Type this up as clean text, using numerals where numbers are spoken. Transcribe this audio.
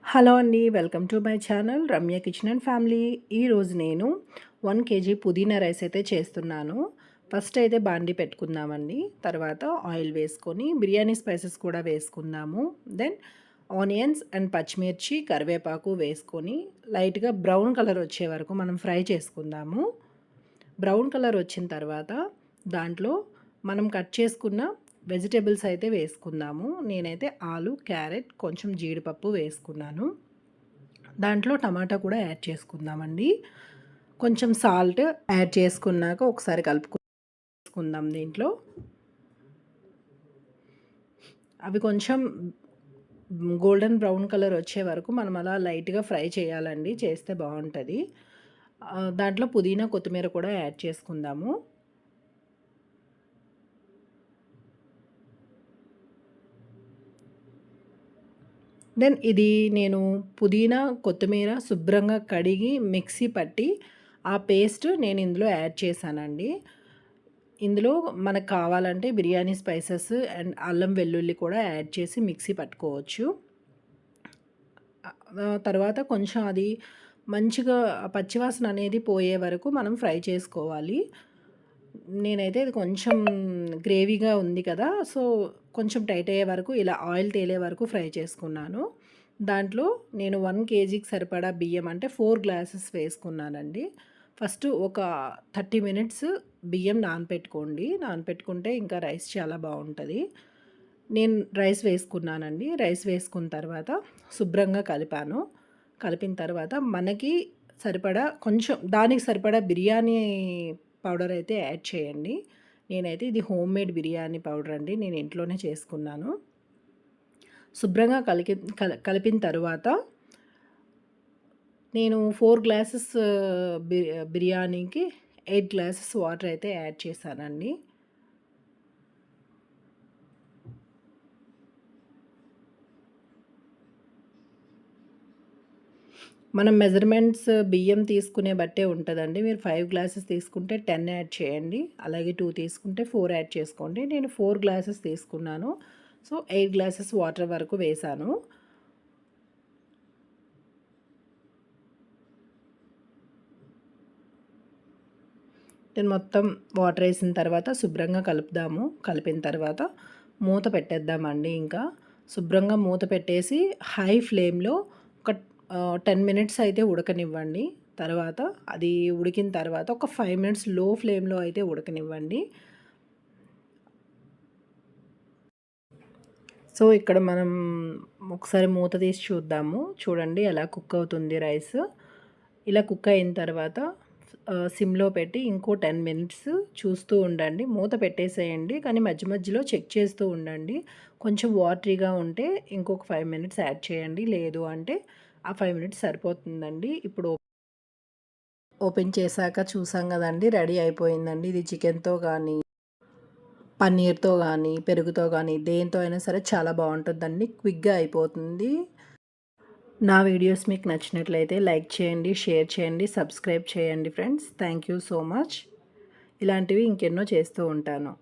Hello అండి. Welcome to my channel Ramya kitchen and family. ఈరోజు నేను 1 కేజీ పుదీనా రైస్ అయితే చేస్తున్నాను. ఫస్ట్ అయితే బాండీ పెట్టుకుందామండి. తర్వాత ఆయిల్ వేసుకొని బిర్యానీ స్పైసెస్ కూడా వేసుకుందాము. దెన్ ఆనియన్స్ అండ్ పచ్చిమిర్చి, కరివేపాకు వేసుకొని లైట్‌గా బ్రౌన్ కలర్ వచ్చే వరకు మనం ఫ్రై చేసుకుందాము. బ్రౌన్ కలర్ వచ్చిన తర్వాత దాంట్లో మనం కట్ చేసుకున్న వెజిటబుల్స్ అయితే వేసుకుందాము. నేనైతే ఆలు, క్యారెట్, కొంచెం జీడిపప్పు వేసుకున్నాను. దాంట్లో టమాటా కూడా యాడ్ చేసుకుందామండి. కొంచెం సాల్ట్ యాడ్ చేసుకున్నాక ఒకసారి కలుపుకుందాం దీంట్లో. అవి కొంచెం గోల్డెన్ బ్రౌన్ కలర్ వచ్చే వరకు మనం అలా లైట్‌గా ఫ్రై చేయాలండి. చేస్తే బావుంటది. దాంట్లో పుదీనా, కొత్తిమీర కూడా యాడ్ చేసుకుందాము. దెన్ ఇది నేను పుదీనా, కొత్తిమీర శుభ్రంగా కడిగి మిక్సీ పట్టి ఆ పేస్ట్ నేను ఇందులో యాడ్ చేశానండి. ఇందులో మనకు కావాలంటే బిర్యానీ స్పైసెస్ అండ్ అల్లం వెల్లుల్లి కూడా యాడ్ చేసి మిక్సీ పట్టుకోవచ్చు. తర్వాత కొంచెం అది మంచిగా పచ్చివాసన అనేది పోయే వరకు మనం ఫ్రై చేసుకోవాలి. నేనైతే ఇది కొంచెం గ్రేవీగా ఉంది కదా! సో, కొంచెం టైట్ అయ్యే వరకు ఇలా ఆయిల్ తేలే వరకు ఫ్రై చేసుకున్నాను. దాంట్లో నేను 1 కేజీకి సరిపడా బియ్యం అంటే 4 గ్లాసెస్ వేసుకున్నానండి. ఫస్ట్ ఒక 30 మినిట్స్ బియ్యం నానపెట్టుకోండి. నానపెట్టుకుంటే ఇంకా రైస్ చాలా బావుంటది. నేను రైస్ వేసుకున్నానండి. రైస్ వేసుకున్న తర్వాత శుభ్రంగా కలిపాను. కలిపిన తర్వాత మనకి సరిపడా కొంచెం దానికి సరిపడా బిర్యానీ పౌడర్ అయితే యాడ్ చేయండి. నేనైతే ఇది హోమ్‌మేడ్ బిర్యానీ పౌడర్ అండి. నేను ఇంట్లోనే చేసుకున్నాను. శుభ్రంగా కలిపిన తర్వాత నేను 4 గ్లాసెస్ బిర్యానీకి 8 గ్లాసెస్ వాటర్ అయితే యాడ్ చేశానండి. మనం మెజర్‌మెంట్స్ బియ్యం తీసుకునే బట్టే ఉంటదండి. మీరు 5 గ్లాసెస్ తీసుకుంటే 10 యాడ్ చేయండి. అలాగే 2 తీసుకుంటే 4 యాడ్ చేసుకోండి. నేను 4 గ్లాసెస్ తీసుకున్నాను. సో, 8 గ్లాసెస్ వాటర్ వరకు వేశాను. నేను మొత్తం వాటర్ వేసిన తర్వాత శుభ్రంగా కలుపుదాము. కలిపిన తర్వాత మూత పెట్టేద్దామండి ఇంకా. శుభ్రంగా మూత పెట్టేసి హై ఫ్లేమ్‌లో ఒక 10 మినిట్స్ అయితే ఉడకనివ్వండి. తర్వాత అది ఉడికిన తర్వాత ఒక 5 మినిట్స్ లో ఫ్లేమ్‌లో అయితే ఉడకనివ్వండి. సో, ఇక్కడ మనం ఒకసారి మూత తీసి చూద్దాము. చూడండి ఎలా కుక్ అవుతుంది రైస్. ఇలా కుక్ అయిన తర్వాత సిమ్‌లో పెట్టి ఇంకో 10 మినిట్స్ చూస్తూ ఉండండి. మూత పెట్టేసేయండి. కానీ మధ్య మధ్యలో చెక్ చేస్తూ ఉండండి. కొంచెం వాటరీగా ఉంటే ఇంకొక 5 మినిట్స్ యాడ్ చేయండి. లేదు అంటే ఆ 5 మినిట్స్ సరిపోతుందండి. ఇప్పుడు ఓపెన్ చేశాక చూసాం కదండీ! రెడీ అయిపోయిందండి. ఇది చికెన్‌తో గానీ, పన్నీర్‌తో గానీ, పెరుగుతో గానీ దేనితో అయినా సరే చాలా బావుంటుందండి. క్విక్‌గా అయిపోతుంది. నా వీడియోస్ మీకు నచ్చినట్లయితే లైక్ చేయండి, షేర్ చేయండి, సబ్స్క్రైబ్ చేయండి friends. Thank you so much. ఇలాంటివి ఇంకెన్నో చేస్తూ ఉంటాను.